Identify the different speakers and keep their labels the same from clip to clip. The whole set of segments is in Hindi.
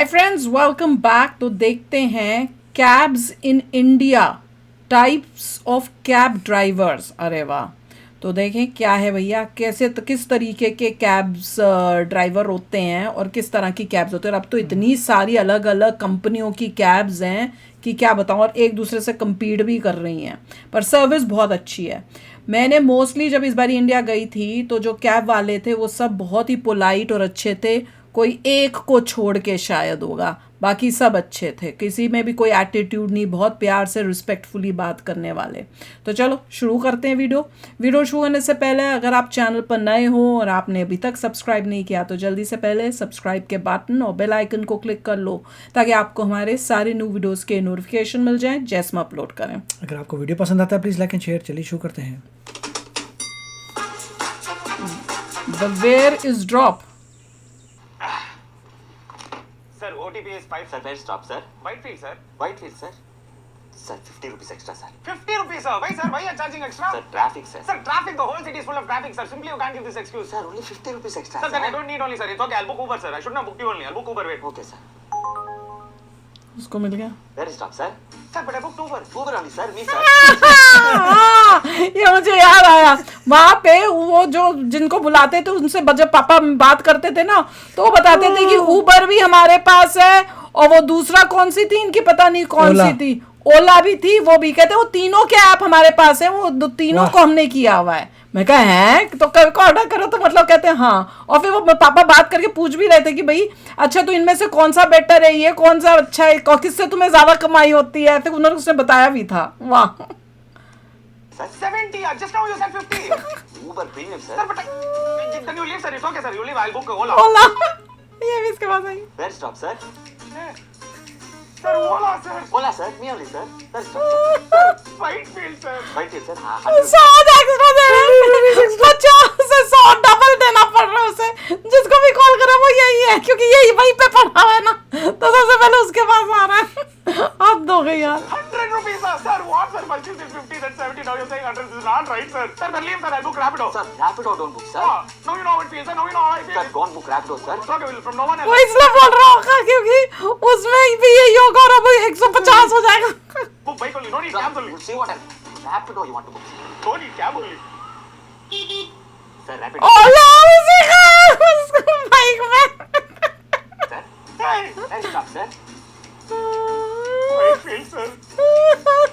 Speaker 1: Hi friends, welcome back. तो देखते हैं cabs in India, types of cab drivers. अरे वाह। तो देखें क्या है भैया, कैसे किस तरीके के कैब्स ड्राइवर होते हैं और किस तरह की कैब्स होते हैं। अब तो इतनी सारी अलग अलग कंपनियों की कैब्स हैं कि क्या बताऊं, और एक दूसरे से compete भी कर रही हैं, पर सर्विस बहुत अच्छी है। मैंने मोस्टली जब इस बार इंडिया गई थी तो जो कैब वाले थे वो सब बहुत ही पोलाइट और अच्छे थे। कोई एक को छोड़ के शायद होगा, बाकी सब अच्छे थे, किसी में भी कोई एटीट्यूड नहीं, बहुत प्यार से रिस्पेक्टफुली बात करने वाले। तो चलो शुरू करते हैं वीडियो शुरू करने से पहले अगर आप चैनल पर नए हो और आपने अभी तक सब्सक्राइब नहीं किया तो जल्दी से पहले सब्सक्राइब के बटन और बेल आइकन को क्लिक कर लो ताकि आपको हमारे सारे न्यू वीडियोस के नोटिफिकेशन मिल जाएं जैसे हम अपलोड करें।
Speaker 2: अगर आपको वीडियो पसंद आता है प्लीज़ लाइक एंड शेयर। चलिए शुरू करते हैं।
Speaker 1: The where is drop.
Speaker 3: Sir, OTP is 5.
Speaker 4: Sir, where stop, sir?
Speaker 3: Whitefield, sir.
Speaker 4: Whitefield, sir. Sir, 50 rupees extra, sir.
Speaker 3: 50 rupees, sir. Why, sir? Why are you charging extra?
Speaker 4: Sir, traffic, sir.
Speaker 3: Sir, traffic. The whole city is full of traffic, sir. Simply you can't give this excuse.
Speaker 4: Sir, only 50 rupees extra,
Speaker 3: Sir, then I don't need only, sir. It's okay. I'll book Uber, sir. I shouldn't have booked you only. I'll book Uber. Wait.
Speaker 4: Okay, sir.
Speaker 1: उसको मिल गया।
Speaker 4: Where stop, sir?
Speaker 3: Sir, but I booked Uber.
Speaker 4: Uber only, sir. Me, sir.
Speaker 1: ये मुझे याद आया, वहाँ पे वो जो जिनको बुलाते थे उनसे जब पापा बात करते थे ना तो वो बताते थे कि उबर भी हमारे पास है, और वो दूसरा कौन सी थी इनकी पता नहीं कौन सी थी, ओला भी थी, वो भी कहते वो तीनों के ऐप हमारे पास है, वो तीनों को हमने किया हुआ है। मैं कहा है तो कल को ऑर्डर करो, तो मतलब कहते हैं हाँ। और फिर वो पापा बात करके पूछ भी रहे थे कि भाई अच्छा तो इनमें से कौन सा बेटर है, ये कौन सा अच्छा है, किससे तुम्हें ज्यादा कमाई होती है, तो उन्होंने उसने बताया भी था। वाह।
Speaker 4: Sir,
Speaker 3: 70. Just now you said 50.
Speaker 4: Uber premium, sir.
Speaker 3: Sir, but then you leave, sir. It's okay, sir. You leave. I'll book Ola.
Speaker 1: ओला ये भी इसके पास आई।
Speaker 4: Where stop, sir?
Speaker 3: Sir, Ola, sir.
Speaker 4: Ola, sir. Me only, sir. Where stop, sir?
Speaker 3: Whitefield, sir.
Speaker 4: Whitefield, sir. हाँ,
Speaker 1: 100 एक्स्ट्रा दे रहे हैं, 50 से 100 डबल देना पड़ रहा है उसे। जिसको भी कॉल करा वो यही है, क्योंकि यही वहीं पे पड़ा हुआ है ना, तो सबसे पहले उसके पास आ रहा है। हद हो गई यार।
Speaker 3: 100 rupees, sir. Sir, what, sir? First you said 50, then 70. Now you're saying 100. This is not right, sir. Sir, then leave, sir. I'll book Rapido.
Speaker 4: sir. Rapido don't book, sir.
Speaker 3: Now you know what it feels, sir. Now you know how I feel.
Speaker 4: Sir, don't book Rapido, sir.
Speaker 3: It's okay. From now on,
Speaker 1: वो इसलिए बोल रहा होगा क्योंकि उसमें भी यही होगा और अब 150 हो जाएगा।
Speaker 3: book bike only. No need
Speaker 4: Sir,
Speaker 3: cabs only.
Speaker 4: you see what I... Rapido you want to book, sir.
Speaker 3: No need cab only.
Speaker 4: Sir, Rapido.
Speaker 1: ओला उसी का उसको बाइक में।
Speaker 4: Sir,
Speaker 3: Hey,
Speaker 4: where stop, sir?
Speaker 3: Whitefield, sir.
Speaker 4: Sir,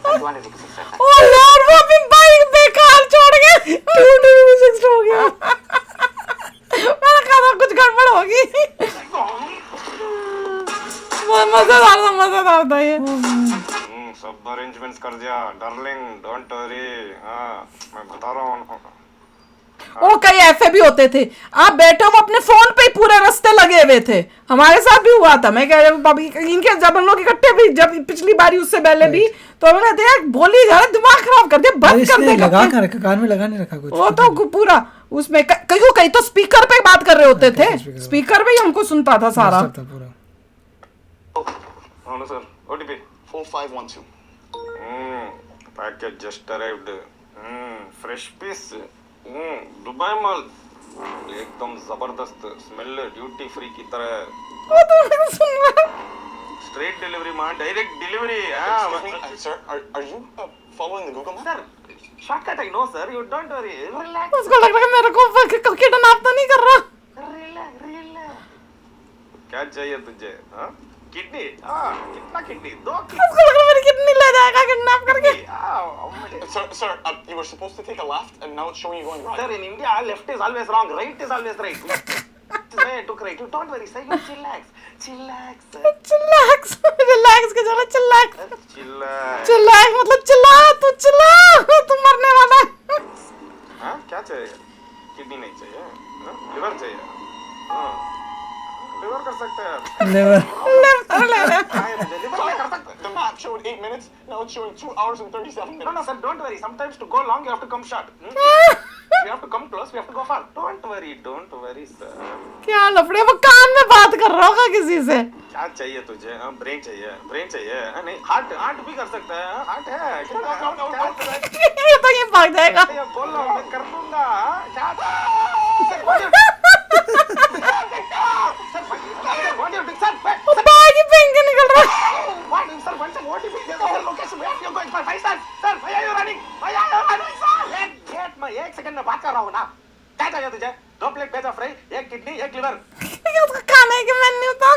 Speaker 4: 200 rupees extra, sir.
Speaker 1: ओला और वो भी बाइक बेकार छोड़ के 200 रुपीस एक्स्ट्रा हो गया। मैंने कहा था कुछ गड़बड़ होगी। मजेदार था ये।
Speaker 3: सब अरेंजमेंट्स कर दिया डार्लिंग, डोंट वरी। हाँ, मैं बता रहा हूँ।
Speaker 1: वो कई ऐसे भी होते थे, आप बैठे वो अपने फोन पे ही पूरे रास्ते लगे हुए थे। हमारे साथ भी हुआ था। मैं कह रहा इनके जब हम लोग इकट्ठे भी जब पिछली बारी उससे पहले भी तो हमने देखा बोली जा रहा दिमाग खराब कर दिया, बंद कर दे,
Speaker 2: लगा कर रखा, कान में लगा नहीं रखा कुछ।
Speaker 1: वो तो पूरा उसमें कई तो स्पीकर पे बात कर रहे होते थे, स्पीकर पे ही हमको सुनता था सारा।
Speaker 3: हाँ sir, OTP
Speaker 4: 4512.
Speaker 3: Package just arrived. Fresh piece, Dubai माल, एकदम जबरदस्त स्मेल, ड्यूटी फ्री की तरह। स्ट्रेट डिलीवरी मां, direct delivery.
Speaker 4: Sir, are you following the Google Map?
Speaker 3: Sir, shortcut I know sir, you don't worry, relax
Speaker 1: उसको लग रहा है मेरे को किडनैप तो नहीं कर रहा।
Speaker 3: रिलैक्स। क्या चाहिए तुझे? हाँ, किडनी? हाँ, कितना किडनी? 2
Speaker 1: उसको लग रहा है मेरी किडनी ले जाएगा किडनैप करके।
Speaker 4: Sir, you were supposed to take a left and now it's showing you going right.
Speaker 3: Sir, in India, left is always wrong, right is always right. I took right. You don't worry, sir. You chillax. Chillax, sir.
Speaker 1: Relax के जरा चिल्लाक्स।
Speaker 3: Chillax.
Speaker 1: चिल्लाक्स मतलब चिल्ला, तू मरने वाला है।
Speaker 3: हाँ, क्या चाहिए? किडनी नहीं चाहिए? लिवर चाहिए? हाँ, लिवर कर सकते हैं।
Speaker 2: लेवर
Speaker 3: लिवर कर सकते हैं।
Speaker 4: The map showed 8 minutes, now it's showing 2 hours and 37 minutes.
Speaker 3: No, sir. Don't worry. Sometimes to go long, you have to come short. We have to come close. We have to go far. Don't worry, sir.
Speaker 1: क्या लफड़े, वो कान में बात कर रहा होगा किसी से।
Speaker 3: क्या चाहिए तुझे? ब्रेन चाहिए। नहीं, हार्ट भी कर सकता है। हार्ट है।
Speaker 1: ये तो ये भाग जाएगा।
Speaker 3: बोल रहा हूँ, मैं कर दूंगा। क्या?
Speaker 1: भाग
Speaker 3: 2 प्लेट भेजा फ्राई, 1 किडनी, 1 लिवर।
Speaker 1: उसका खाने के मेन्यू था।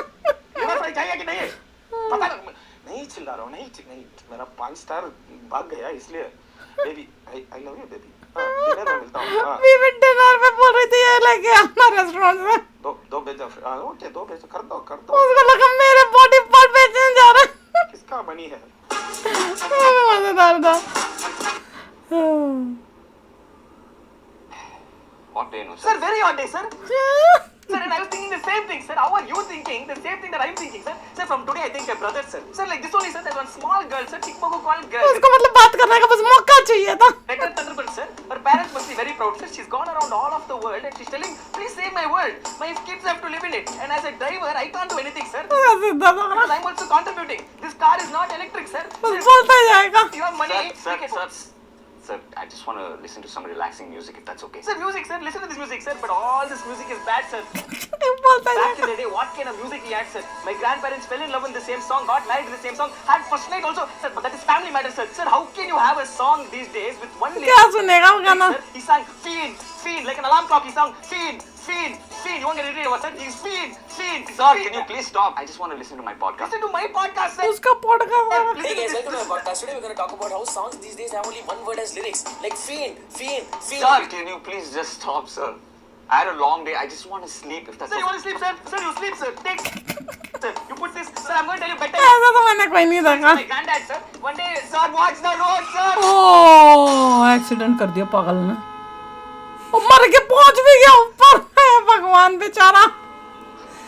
Speaker 3: लिवर फ्राई चाहिए कि नहीं? पता नहीं चिल्ला रहा हूँ, नहीं, मेरा 5 स्टार भाग गया इसलिए। Baby, I love you baby. Dinner में मिलता हूँ।
Speaker 1: बीवी डिनर पे बोल रही थी ये लेके आना रेस्टोरेंट से।
Speaker 3: दो भेजा, ओके 2 भेजा, कर दो।
Speaker 1: उसको लगा मेरे बॉडी पार्ट बेचने जा रहा है।
Speaker 3: किसका बनी है?
Speaker 1: मजेदार था।
Speaker 3: Hot day, no,
Speaker 4: Sir, very hot day, sir. Sir, and I was thinking the same thing, sir. How are you thinking? The same thing that I'm thinking, sir. Sir, from today I think we're brothers, sir. Sir, like this only, sir. There's one small girl, sir. Chickpogo called girl.
Speaker 1: उसको मतलब बात करने का बस मौका चाहिए था।
Speaker 4: Record Thunderbolt, sir. Her parents must be very proud, sir. She's gone around all of the world and she's telling, please save my world. My kids have to live in it. And as a driver, I can't do anything, sir. Because I'm also contributing. This car is not electric, sir.
Speaker 1: बस बोलता ही जाएगा।
Speaker 4: You have money.
Speaker 3: Sir, I just want to listen to some relaxing music if that's okay.
Speaker 4: Sir, music, sir. Listen to this music, sir. But all this music is bad, sir.
Speaker 1: बोलता ही
Speaker 4: Back
Speaker 1: जाएगा।
Speaker 4: in the day, what kind of music we had, sir? My grandparents fell in love with the same song, got married to the same song, had first night also, sir. But that is family matter, sir. Sir, how can you have a song these days with one lyric?
Speaker 1: क्या सुनेगा वो गाना?
Speaker 4: Sir, he sang fiend, like an alarm clock. He sang fiend. You won't get it over, sir. He's fiend.
Speaker 3: Sir, can you please stop? I just want to listen to my podcast.
Speaker 4: Listen to my podcast, sir.
Speaker 1: उसका पॉडकास्ट
Speaker 4: Sir,
Speaker 1: है।
Speaker 4: listen
Speaker 5: Hey
Speaker 4: to
Speaker 5: guys,
Speaker 4: this.
Speaker 5: welcome to my podcast. Today we're going to talk about how songs these days have only one word as lyrics, like fiend.
Speaker 3: Sir, can you please just stop, sir? I had a long day. I just want to sleep if that's
Speaker 4: Sir, you
Speaker 3: okay.
Speaker 4: want to sleep, sir? Sir, you sleep, sir. Take. Sir, you put this. Sir, I'm going to tell you bedtime.
Speaker 1: ऐसा तो मैंने कोई नहीं देखा।
Speaker 4: My granddad, sir. One day, sir, watch the road, sir.
Speaker 1: Oh, accident कर दिया पागल ने। वो मर के पहुंच भी गया ऊपर। हे भगवान बेचारा।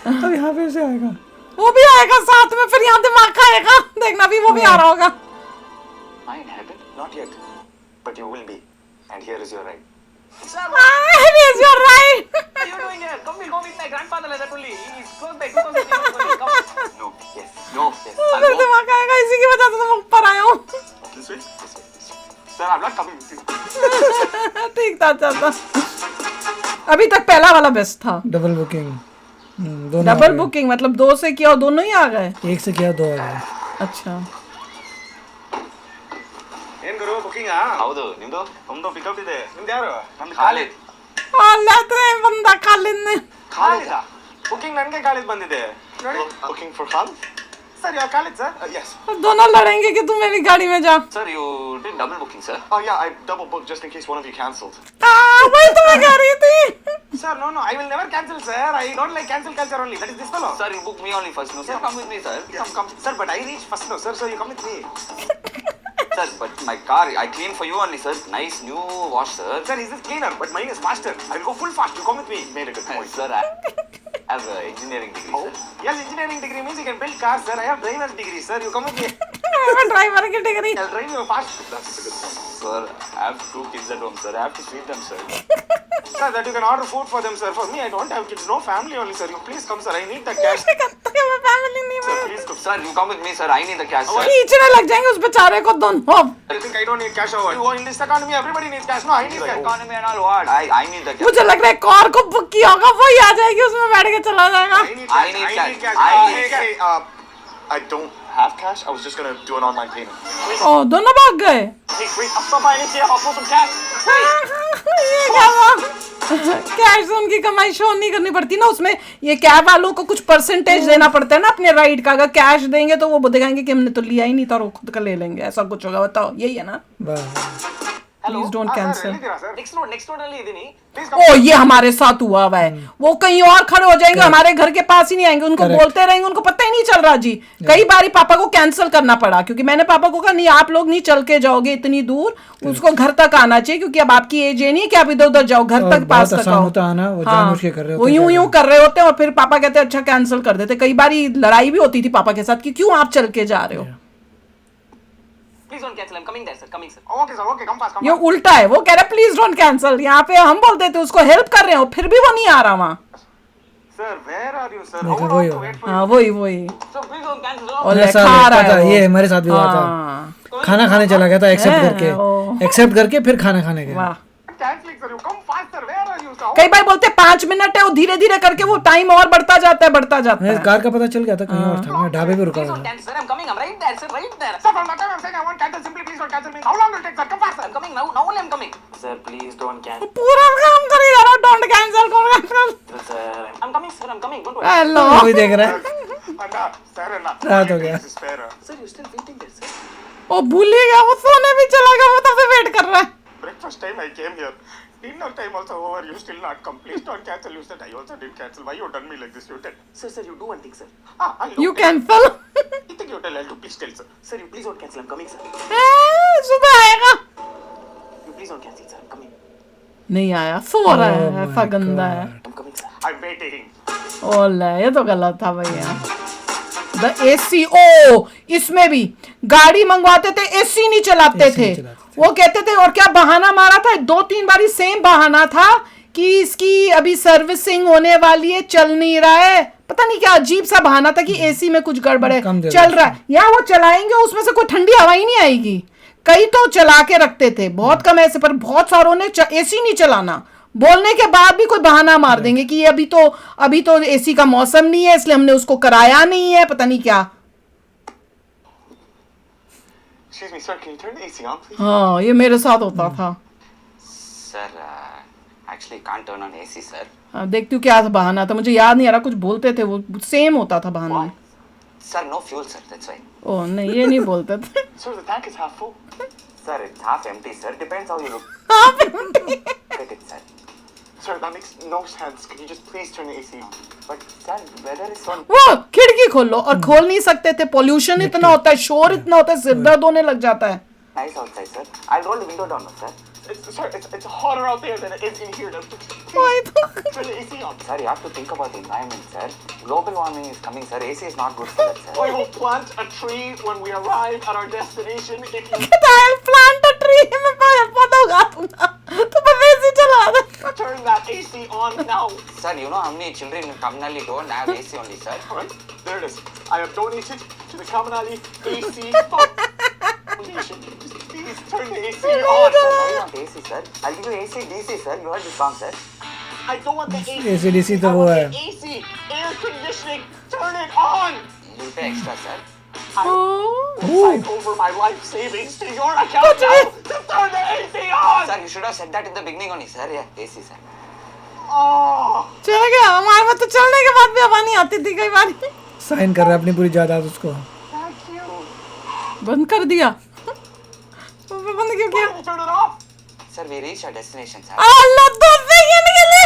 Speaker 2: अब यहाँ फिर से आएगा।
Speaker 1: वो भी आएगा साथ में, फिर यहाँ दिमाग खाएगा। देखना भी वो भी आ रहा होगा।
Speaker 3: Am I in heaven? Not yet. But you will be. And here is your ride.
Speaker 4: Sir, what
Speaker 1: Yes, you're right.
Speaker 4: are you doing here? Come with my grandfather like that only. He's close by 2000 only. Come.
Speaker 3: No. Yes. No. Yes. I'll
Speaker 1: फिर
Speaker 3: go.
Speaker 1: दिमाग आएगा, इसी की वजह से तो मैं ऊपर आया हूँ।
Speaker 3: This way. This way. Sir, I'm not coming with you.
Speaker 1: ठीक था, चलता। अभी तक पहला वाला बेस्ट था।
Speaker 2: Double booking. दोनों
Speaker 1: डबल बुकिंग मतलब 2 से किया और दोनों ही आ गए।
Speaker 2: एक से किया 2 आ गए।
Speaker 1: अच्छा।
Speaker 3: ಏನ್ ಗುರು ಬುಕಿಂಗ್ ಹೌದು ನಿಮ್ದು ಪಿಕಪ್ ಇದೆ ನಿಮ್ದು ಯಾರು ನಮ್ದು
Speaker 1: ಖಾಲಿದ್ ಬಂದ ಖಾಲಿದ್
Speaker 3: ಖಾಲಿದ ಬುಕಿಂಗ್ ನನಗೆ ಖಾಲಿದ್ ಬಂದಿದೆ booking for Khalid sir you are Khalid sir yes
Speaker 1: दोनों लड़ेंगे कि तू मेरी गाड़ी में जा।
Speaker 3: Sir you did double booking sir
Speaker 4: Yeah, I double booked just in case one of you cancelled.
Speaker 1: वही तो मैं कह रही थी।
Speaker 3: Sir, no, I will never cancel, sir. I don't like cancel culture only. That is this fellow. Sir, you book me only first, no? Sir, come with me, sir. Come. Sir, but I reach first, no, sir. So you come with me. Sir, but my car, I clean for you only, sir. Nice new wash, sir. Sir, is this cleaner? But mine is faster. I will go full fast. You come with me. Made a good point. Sir, I have an engineering degree, sir. Yes, engineering degree means you can build cars, sir. I have driver's degree, sir. You come with me.
Speaker 1: Driver की degree.
Speaker 3: I'll drive you fast. That's a good point. Sir, I have 2 kids at home, sir. I have to feed them, sir. Sir, that you can order food for them, sir. For me, I don't have kids. No family only, sir. You please come, sir. I need the cash.
Speaker 1: मैं फैमिली नहीं
Speaker 3: Sir,
Speaker 1: में।
Speaker 3: please come. Sir, you come with me, sir. I need the cash, sir.
Speaker 1: खींचने लग जाएंगे उस बेचारे को दोनों।
Speaker 3: You think I don't need cash or what? You in this economy, everybody needs cash. No, I need cash. Economy and all what? I need the cash.
Speaker 1: मुझे लग रहा है कार को बुक किया होगा, वही आ जाएगी, उसमें बैठ के चला जाएगा।
Speaker 3: I need cash.
Speaker 4: I don't have cash. I was just gonna do an online payment.
Speaker 1: ओ दोनों भाग गए।
Speaker 4: Wait, I'm still buying it here. I'll put some cash.
Speaker 1: ये क्या हुआ? कैश से उनकी कमाई शो नहीं करनी पड़ती ना, उसमें ये कैब वालों को कुछ परसेंटेज देना पड़ता है ना अपने राइड का। अगर कैश देंगे तो वो दिखाएंगे कि हमने तो लिया ही नहीं था और वो खुद का ले लेंगे, ऐसा कुछ होगा। बताओ, यही है ना? Please don't cancel.
Speaker 4: Next note only idini.
Speaker 1: ओ ये हमारे साथ हुआ हुआ है। वो कहीं और खड़े हो जाएंगे, हमारे घर के पास ही नहीं आएंगे, उनको बोलते रहेंगे, उनको पता ही नहीं चल रहा जी। कई बारी पापा को कैंसिल करना पड़ा, क्योंकि मैंने पापा को कहा नहीं आप लोग नहीं चल के जाओगे इतनी दूर, उसको घर तक आना चाहिए, क्योंकि अब आपकी एज ये नहीं है कि आप इधर उधर जाओ, घर तक पास तक आओ।
Speaker 2: आना, वो जानबूझ के कर रहे होते
Speaker 1: वो यूं कर रहे होते हैं और फिर पापा कहते अच्छा कैंसिल कर देते। कई बारी लड़ाई भी होती थी पापा के साथ कि क्यों आप चल के जा रहे हो।
Speaker 4: Please don't cancel. I'm coming there, sir. Coming, sir.
Speaker 3: Okay, sir. Okay, come fast.
Speaker 1: ये उल्टा है, वो कह रहा है प्लीज डोंट कैंसिल, यहाँ पे हम बोलते थे उसको हेल्प कर रहे हो, फिर भी वो नहीं आ रहा वहाँ।
Speaker 3: Sir, where are you, sir?
Speaker 2: देखो,
Speaker 3: How
Speaker 2: वही
Speaker 3: long to
Speaker 2: होगा।
Speaker 3: wait for
Speaker 1: हाँ वही
Speaker 4: So please don't cancel.
Speaker 1: और
Speaker 2: ऐसा
Speaker 1: खा रहा
Speaker 2: पता
Speaker 1: है
Speaker 2: है,
Speaker 1: वो।
Speaker 2: ये हमारे साथ भी हुआ था।
Speaker 1: हाँ,
Speaker 2: खाना खाने चला गया था एक्सेप्ट
Speaker 1: है,
Speaker 2: करके, एक्सेप्ट करके फिर खाना खाने गया।
Speaker 1: वाह।
Speaker 3: canceling, sir? You come faster. Where are you, sir?
Speaker 1: कई बार बोलते 5 मिनट है, वो धीरे धीरे करके वो टाइम और बढ़ता जाता है।
Speaker 2: मेरे कार का पता चल गया था कहीं और था, मैं ढाबे पे रुका
Speaker 4: Please
Speaker 2: था।
Speaker 4: don't cancel, sir. I'm coming. I'm right there, sir. Right there.
Speaker 3: Sir, from the time I'm saying I want cancel, simply please don't cancel me. How long will it take, sir? Come fast, sir.
Speaker 4: I'm coming now. Now only I'm coming.
Speaker 3: Sir, please don't cancel.
Speaker 1: पूरा काम कर ही जा रहा हूँ, डोंट कैंसिल कर हेलो
Speaker 2: मूवी देख रहा है।
Speaker 3: Anna, sir, Anna.
Speaker 2: रात हो गया।
Speaker 3: This is fair.
Speaker 4: Sir, you're still waiting there, sir.
Speaker 1: वो भूल ही गया, वो सोने भी चला गया, वो तब से वेट कर रहा है।
Speaker 3: Breakfast time I came here. Dinner time also over. You still not complete. Don't cancel. You said I also did cancel. Why you done me like this? You tell.
Speaker 4: Sir, you do one thing, sir.
Speaker 3: I
Speaker 1: You cancel।
Speaker 3: You think you tell? I'll do. Please tell, sir.
Speaker 4: Sir, you please don't cancel. I'm coming, sir.
Speaker 1: सुबह आएगा।
Speaker 4: You please don't cancel, sir. I'm coming.
Speaker 1: नहीं आया, सो रहा है,
Speaker 2: Oh
Speaker 1: ऐसा
Speaker 2: my
Speaker 1: गंदा है।
Speaker 4: I'm coming, sir.
Speaker 3: I'm waiting.
Speaker 1: ओले, ये तो गलत था भैया। द एसी, ओ इसमें भी गाड़ी मंगवाते थे, एसी नहीं चलाते
Speaker 2: AC
Speaker 1: थे।
Speaker 2: नहीं चलाते थे।
Speaker 1: वो कहते थे, और क्या बहाना मारा था, 2-3 बारी सेम बहाना था कि इसकी अभी सर्विसिंग होने वाली है, चल नहीं रहा है। पता नहीं क्या अजीब सा बहाना था कि एसी में कुछ गड़बड़ है,
Speaker 2: कम दे
Speaker 1: चल रहा है। या वो चलाएंगे, उसमें से कोई ठंडी हवा ही नहीं आएगी। कई तो चला के रखते थे, बहुत कम ऐसे, पर बहुत सारों ने एसी नहीं चलाना बोलने के बाद भी कोई बहाना मार देंगे कि ये अभी तो एसी का मौसम नहीं है, इसलिए हमने उसको कराया नहीं है, पता नहीं क्या।
Speaker 3: Excuse me, sir. Can you turn the AC on, please?
Speaker 1: हाँ, ये मेरे साथ होता था।
Speaker 3: Sir, actually can't turn on AC, sir.
Speaker 1: हाँ, देखती हूँ क्या था बहाना था, मुझे याद नहीं आ रहा, कुछ बोलते थे, वो सेम होता था बहाना।
Speaker 3: Sir, no fuel, sir. That's why.
Speaker 1: ओ नहीं, ये नहीं बोलते थे।
Speaker 3: Sir, the tank is half full. Sir, it's half empty, sir. Depends how you look at it, sir. Sir, that makes no sense. Can you just please turn the AC on? But, sir, weather is on.
Speaker 1: वो खिड़की खोलो, और खोल नहीं सकते थे, पोल्यूशन इतना होता है, शोर इतना होता है, सिर दर्द होने लग जाता है।
Speaker 3: Nice outside, sir. I'll roll the window down, sir. It's hotter out there than it is in here.
Speaker 1: वही तो।
Speaker 3: Turn the AC on. Sir, you have to think about the environment, sir. Global warming is coming, sir. AC is not good for that, sir. I will plant a tree when we arrive at our destination. If you
Speaker 1: I'll plant a tree, मैं पौधा उगा दूंगा, तो बस एसी चला दे।
Speaker 3: turn that AC on now. Sir, you know how many children in Kamanali don't have AC only, sir? Alright, there it is. I have donated to the Kamanali AC Foundation. Just please turn the AC on. I want AC, sir. I'll give you AC, DC, sir. You heard the song, sir. I don't want the AC.
Speaker 2: AC/DC तो
Speaker 3: I
Speaker 2: वो
Speaker 3: want
Speaker 2: है।
Speaker 3: the AC, air conditioning. Turn it on. You'll pay extra, sir. Sign over my life savings to your account now to turn the AC on. Sir, you should have said that in the beginning only, sir. Yeah, AC, sir. Oh.
Speaker 1: चल गया, हमारे में तो चलने के बाद भी हवा नहीं आती थी कई बार।
Speaker 2: साइन कर रहा है अपनी पूरी जायदाद उसको।
Speaker 3: Thank you.
Speaker 1: बंद कर दिया। बंद क्यों किया?
Speaker 3: Turn it off. Sir, we reached our destination, sir.
Speaker 1: Allah, 2 second के लिए।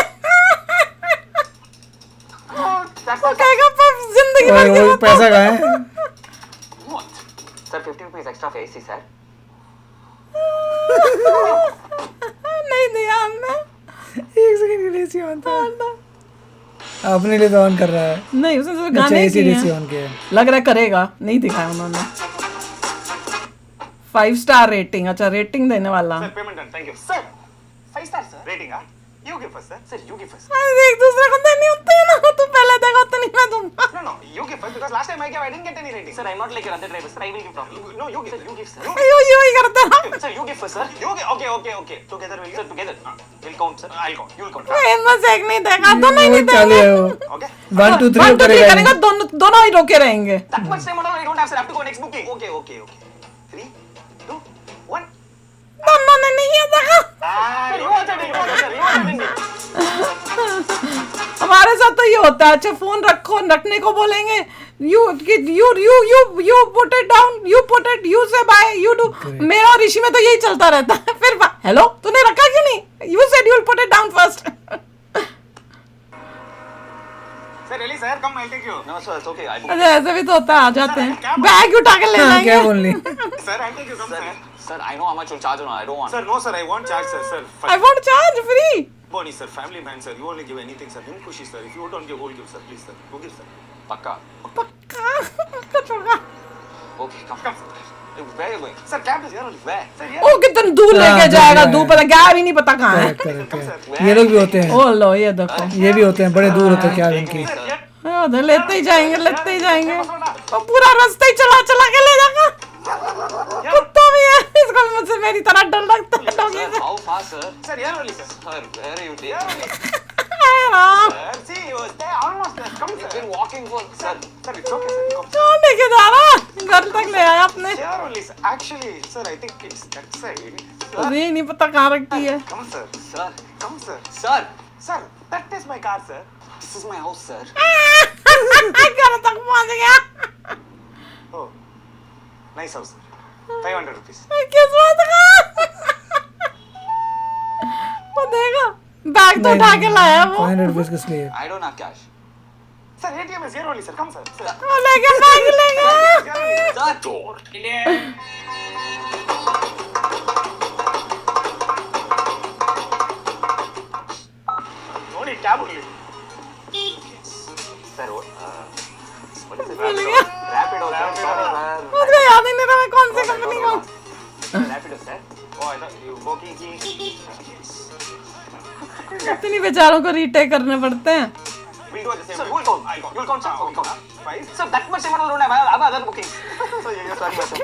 Speaker 3: That's
Speaker 1: वो कहेगा पर जिंदगी भर
Speaker 2: वो
Speaker 1: के
Speaker 2: पैसा कहाँ है?
Speaker 3: what? Sir, 50 rupees extra for AC, sir.
Speaker 1: नहीं दिया हमने।
Speaker 2: 1 सेकंड के लिए AC ऑन था। अपने लिए तो ऑन कर रहा है।
Speaker 1: नहीं, उसने तो
Speaker 2: अच्छा,
Speaker 1: गाने किए
Speaker 2: AC/DC
Speaker 1: हैं।
Speaker 2: ऑन किया है।
Speaker 1: लग रहा है करेगा, नहीं दिखाया उन्होंने। 5 स्टार रेटिंग, अच्छा रेटिंग देने वाला।
Speaker 3: Sir, payment done. Thank you. Sir, 5 stars, sir. Rating, huh? You give us, sir. Sir, you give us.
Speaker 1: अरे एक दूसरे को देनी होती है ना, तू पहले देगा तो नहीं मैं दूंगा।
Speaker 3: No, you give us because last time I gave, I didn't get any rating.
Speaker 4: Sir, I'm not like your other drivers, sir. I will give properly.
Speaker 3: No, you give. Sir, you give, sir.
Speaker 1: यो ही करता है।
Speaker 3: Sir, you give first, sir. You give. Okay. Together we'll
Speaker 4: Sir,
Speaker 3: give.
Speaker 4: together.
Speaker 3: We'll count, sir. I'll count. You'll count.
Speaker 1: इनमें से एक नहीं देगा, दोनों ही
Speaker 2: वो
Speaker 1: नहीं
Speaker 2: चालू
Speaker 1: देंगे।
Speaker 2: है वो।
Speaker 3: Okay.
Speaker 2: 1 2 3
Speaker 1: 1 2 3
Speaker 2: करेगा
Speaker 1: करेंगे, दोनों ही रोके रहेंगे।
Speaker 3: That much time at all I don't have, sir. I have to go next booking. Okay. 3, 2, 1.
Speaker 1: दोनों ने नहीं किया देखा।
Speaker 3: Sir, you want it, sir. You want it.
Speaker 1: हमारे साथ तो ये होता है, अच्छा फोन रखने को बोलेंगे, you put it down, you put it, you से बाय, यू डू। मेरा और ऋषि में तो यही चलता रहता है। फिर हेलो, तूने रखा क्यों नहीं? You said you will put it down first.
Speaker 3: Sir, really, sir? Come, I'll take you. No, sir, it's okay.
Speaker 1: अच्छा ऐसे भी तो होता है, आ जाते हैं, बैग उठा के ले
Speaker 2: हाँ, क्या
Speaker 1: जाएंगे।
Speaker 2: बोल रही?
Speaker 3: Sir, I'll take you. Come, sir.
Speaker 4: Sir, I know how much you'll charge or not. I don't want.
Speaker 3: Sir, no, sir. I won't charge, sir. Sir,
Speaker 1: I want charge free।
Speaker 3: Bonnie, sir. Family man, sir. You only give anything, sir. Him खुशी, sir. If you don't give, who'll give, sir? Please, sir. Who gives, sir?
Speaker 4: Pakka.
Speaker 1: कुछ होगा।
Speaker 4: Okay, come.
Speaker 3: Come, sir.
Speaker 4: Where are you going?
Speaker 3: Sir, cab is here only.
Speaker 4: Where?
Speaker 3: Sir, here.
Speaker 1: ओ कितने दूर लेके
Speaker 2: हाँ,
Speaker 1: जाएगा,
Speaker 2: दूर
Speaker 1: दूर
Speaker 2: है।
Speaker 1: पता गया भी नहीं पता कहाँ है।
Speaker 2: करेक्ट। ये लोग भी होते हैं।
Speaker 1: ओ लो, ये देखो,
Speaker 2: ये भी होते हैं, बड़े दूर होते हैं क्या इनकी।
Speaker 3: Sir, here.
Speaker 1: उधर लेते ही जाएंगे, वो पूरा रास्ता ही चला के ले जाएगा। कुत्ता भी है, इसको भी मुझसे मेरी तरह डर लगता है डॉगी
Speaker 4: Sir,
Speaker 1: से।
Speaker 4: how fast, sir?
Speaker 3: Sir, here only, sir.
Speaker 4: Sir, where are you
Speaker 3: Here
Speaker 4: taking?
Speaker 3: only.
Speaker 1: Hi Ram,
Speaker 3: Sir, see, you was there almost there. Come,
Speaker 4: You've
Speaker 3: sir.
Speaker 4: been walking for.
Speaker 3: Sir, sir, it's okay, sir. Come.
Speaker 1: कहाँ लेके जा रहा? घर तक ले आया अपने।
Speaker 3: Here only, sir. Actually, sir, I think it's that side. Sir,
Speaker 1: मुझे ही नहीं पता कहाँ रखती है।
Speaker 3: come, sir.
Speaker 4: Sir,
Speaker 3: Come, sir.
Speaker 4: sir.
Speaker 3: Sir, That is my car, sir. This is my house, sir.
Speaker 1: घर तक पहुंच गया।
Speaker 3: Oh, nice house. 500 rupees.
Speaker 1: किस बात का? वो देखा बैग तो उठा के लाया वो।
Speaker 2: 500 रुपीज किस लिए?
Speaker 3: I don't have cash. Sir, ATM is here only, sir. Come, sir. Sir.
Speaker 1: वो लेके बैग ले गया।
Speaker 3: Sir. Only cab only. Sir, what is it? Rapido, sir. Sorry, sir.
Speaker 1: मुझे याद ही नहीं रहा मैं कौन सी कंपनी का हूँ।
Speaker 3: Rapido, sir. Oh, I thought you booking key.
Speaker 1: इतनी बेचारों को रीटेक करने पड़ते हैं।
Speaker 3: We'll do it the same. Sir, you'll count. You'll count, sir. Okay, count. Five. Sir, that much amount don't have. I have other bookings. So you're sorry, sir.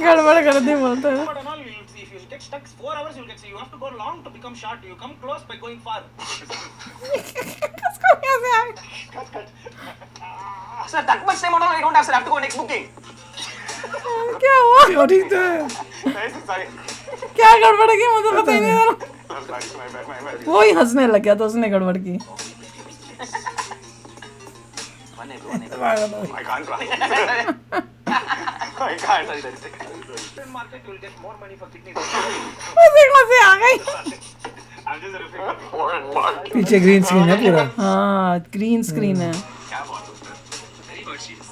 Speaker 1: गड़बड़ कर दी बोलते हैं।
Speaker 6: But and all, if you get stuck 4 hours, you'll get. So you have to go long to become short. You come close by going far.
Speaker 1: इसको कैसे आ गया?
Speaker 3: Sir, that much time I don't have, sir. I have to go next booking.
Speaker 1: क्या हुआ?
Speaker 2: सॉरी तो
Speaker 3: Sorry.
Speaker 1: क्या गड़बड़ की मुझे पता ही नहीं था।
Speaker 3: I'm sorry. My bad.
Speaker 1: वो ही हंसने लग गया तो उसने गड़बड़ की।
Speaker 3: I can't run. I can't.
Speaker 6: In market, you'll get more money for kidney.
Speaker 1: उसी को से आ गई।
Speaker 3: I'm just referring to more and more.
Speaker 2: पीछे ग्रीन स्क्रीन है पूरा।
Speaker 1: हाँ ग्रीन स्क्रीन है।
Speaker 3: Cab auto, sir. Very good, she is.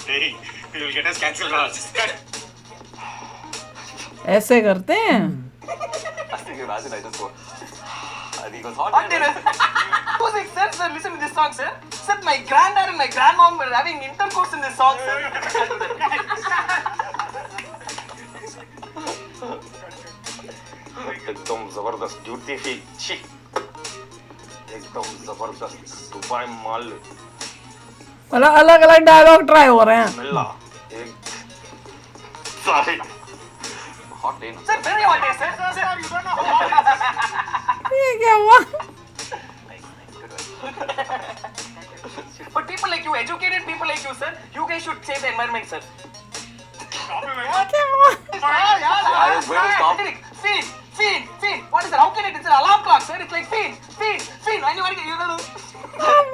Speaker 3: Hey, you'll get us cancelled now.
Speaker 1: ऐसे करते हैं।
Speaker 3: I think you imagine I just go. I think it was hot.
Speaker 4: On dinner. Who's like, sir, sir, listen to this song, sir. Sir, my granddad and my grandmom were having intercourse in this song, sir.
Speaker 3: एकदम जबरदस्त ड्यूटी फ्री छी एकदम जबरदस्त दुबई माल
Speaker 1: मतलब अलग अलग डायलॉग ट्राई हो रहे हैं।
Speaker 3: मिला एक sorry hot day
Speaker 4: Sir, very hot day, sir. Sir, you don't know how hot it is.
Speaker 1: ये क्या हुआ?
Speaker 4: But people like you, educated people like you, sir, you guys should save the environment, sir.
Speaker 1: क्या हुआ?
Speaker 3: I was going to stop.
Speaker 4: Feed. What is that? How can it? It's an alarm clock, sir. It's like feed. Anyone get you know?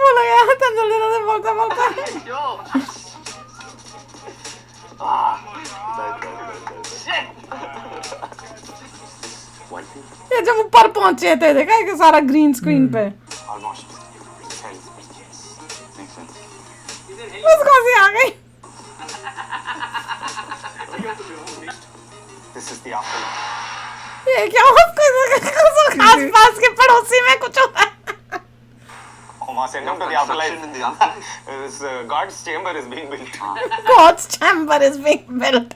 Speaker 1: भूल गया था जल्दी जल्दी बोलता बोलता।
Speaker 4: Yo. Shit.
Speaker 3: One thing
Speaker 1: ये जब ऊपर पहुंचे थे देखा है कि सारा ग्रीन स्क्रीन पे।
Speaker 3: almost makes sense.
Speaker 1: उसको सी आ गई।
Speaker 3: This is the afterlife.
Speaker 1: ये क्या हुआ? आस पास के पड़ोसी में कुछ हो रहा है।
Speaker 3: Oh, ma, send him to the afterlife. This God's chamber is being built.
Speaker 1: God's chamber is being built.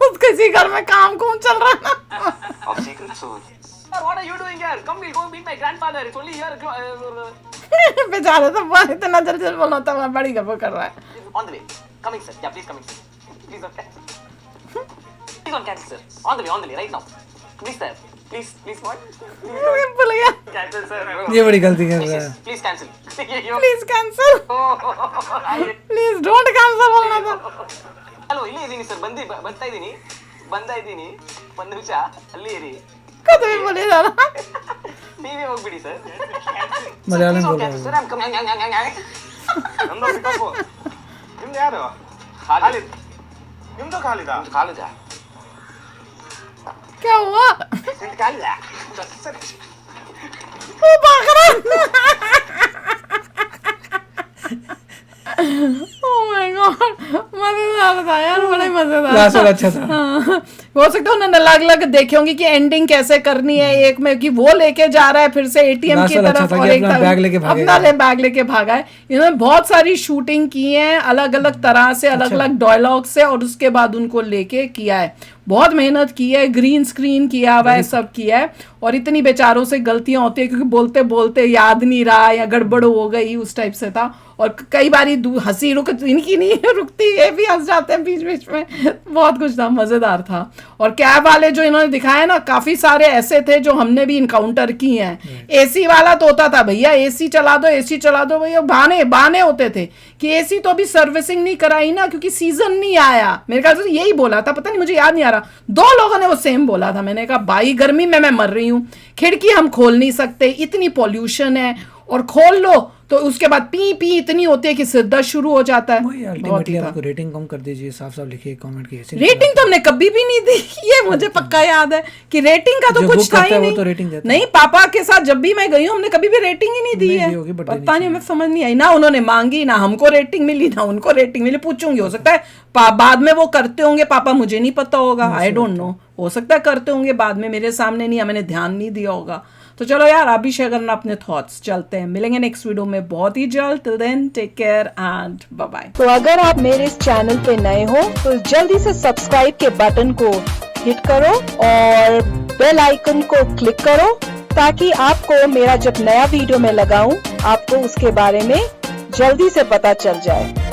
Speaker 1: उस किसी घर में काम कौन चल रहा है ना?
Speaker 3: Of secrets or
Speaker 4: Sir, what are you doing here? Come, we'll go meet my grandfather. It's only here.
Speaker 1: बेचारे तो बहुत इतना जल्दी जल्दी बोलना था मैं बड़ी गड़बड़ कर रहा है।
Speaker 4: On the way. Coming, sir. Yeah, please coming, sir. Please on cancel. Please on cancel, sir. On the way, right now. Please, sir. Please, what?
Speaker 1: ये भूल गया।
Speaker 4: Cancel, sir.
Speaker 2: ये बड़ी गलती कर रहा है।
Speaker 4: Please cancel.
Speaker 1: Please cancel. Please don't cancel बोलना था।
Speaker 4: ಹಲೋ ಇಲ್ಲೇ ಇದ್ದೀನಿ ಸರ್ ಬರ್ತಾ ಇದ್ದೀನಿ ಒಂದು ನಿಮಿಷ ಅಲ್ಲೇ ಇರಿ
Speaker 1: कद भी बोले जा रहा।
Speaker 4: ನೀವೇ ಹೋಗ್ಬಿಡಿ ಸರ್
Speaker 2: मलयालम बोल रहा
Speaker 4: ಸರ್
Speaker 2: है।
Speaker 4: ಐಮ್ ಕಮಿಂಗ್
Speaker 3: ನಮ್ದು ಪಿಕಪ್ಪು ನಿಮ್ದು ಯಾರು ಖಾಲಿದ್ ನಿಮ್ದು ಖಾಲಿದಾ
Speaker 1: क्या हुआ?
Speaker 3: ನಿಮ್ದು ಖಾಲಿದಾ
Speaker 1: वो भाग रहा Oh my God, मजेदार था यार, बड़ा ही मजेदार
Speaker 2: लास्ट
Speaker 1: था।
Speaker 2: वाला अच्छा था।
Speaker 1: हाँ, हो सकता है उन्होंने अलग अलग देखे होंगे कि एंडिंग कैसे करनी है। एक में कि वो लेके जा रहा है फिर से एटीएम
Speaker 2: Last
Speaker 1: की
Speaker 2: वाला
Speaker 1: तरफ
Speaker 2: अच्छा था
Speaker 1: और
Speaker 2: कि
Speaker 1: एक
Speaker 2: अपना बैग लेके भागेगा।
Speaker 1: अपना बैग लेके भागा है। इन्होंने बहुत सारी शूटिंग की है अलग अलग तरह से, अलग अलग डायलॉग से, और उसके बाद उनको लेके किया है। बहुत मेहनत की है, ग्रीन स्क्रीन किया हुआ है, सब किया है। और इतनी बेचारों से गलतियां होती है क्योंकि बोलते बोलते याद नहीं रहा या गड़बड़ हो गई, उस टाइप से था। और कई बारी हंसी इनकी नहीं रुकती, ये भी हंस जाते हैं बीच बीच में। बहुत कुछ था, मज़ेदार था। और कैब वाले जो इन्होंने दिखाया ना, काफ़ी सारे ऐसे थे जो हमने भी इनकाउंटर किए हैं। एसी वाला तो होता था भैया, एसी चला दो, एसी चला दो भैया, बहाने होते थे कि एसी तो अभी सर्विसिंग नहीं कराई ना क्योंकि सीजन नहीं आया। मेरे ख्याल से यही बोला था, पता नहीं, मुझे याद नहीं आ रहा। 2 लोगों ने वो सेम बोला था। मैंने कहा भाई गर्मी में मैं मर रही हूँ, खिड़की हम खोल नहीं सकते, इतनी पॉल्यूशन है, और खोल लो तो उसके बाद पी पी इतनी होती है कि सिर दर्द शुरू हो जाता है।
Speaker 2: वही अल्टीमेटली आपको रेटिंग कम कर दीजिए, साफ साफ लिखिए कमेंट कीजिए।
Speaker 1: रेटिंग तो हमने कभी भी नहीं दी, ये मुझे पक्का याद है कि रेटिंग का तो कुछ था ही नहीं।
Speaker 2: तो रेटिंग देता
Speaker 1: नहीं, पापा के साथ जब भी मैं गई हूँ हमने कभी भी रेटिंग ही नहीं दी है। पता नहीं, हमें समझ नहीं आई, ना उन्होंने मांगी, ना हमको रेटिंग मिली, ना उनको रेटिंग मिली। पूछूंगी, हो सकता है बाद में वो करते होंगे पापा, मुझे नहीं पता होगा, आई डोंट नो, हो सकता है करते होंगे बाद में, मेरे सामने नहीं, मैंने ध्यान नहीं दिया होगा। तो चलो यार, आप भी शेयर करना अपने थॉट्स। चलते हैं, मिलेंगे नेक्स्ट वीडियो में बहुत ही जल्द। Till then take care and bye bye.
Speaker 7: तो अगर आप मेरे इस चैनल पे नए हो तो जल्दी से सब्सक्राइब के बटन को हिट करो और बेल आइकन को क्लिक करो ताकि आपको मेरा जब नया वीडियो मैं लगाऊं आपको उसके बारे में जल्दी से पता चल जाए।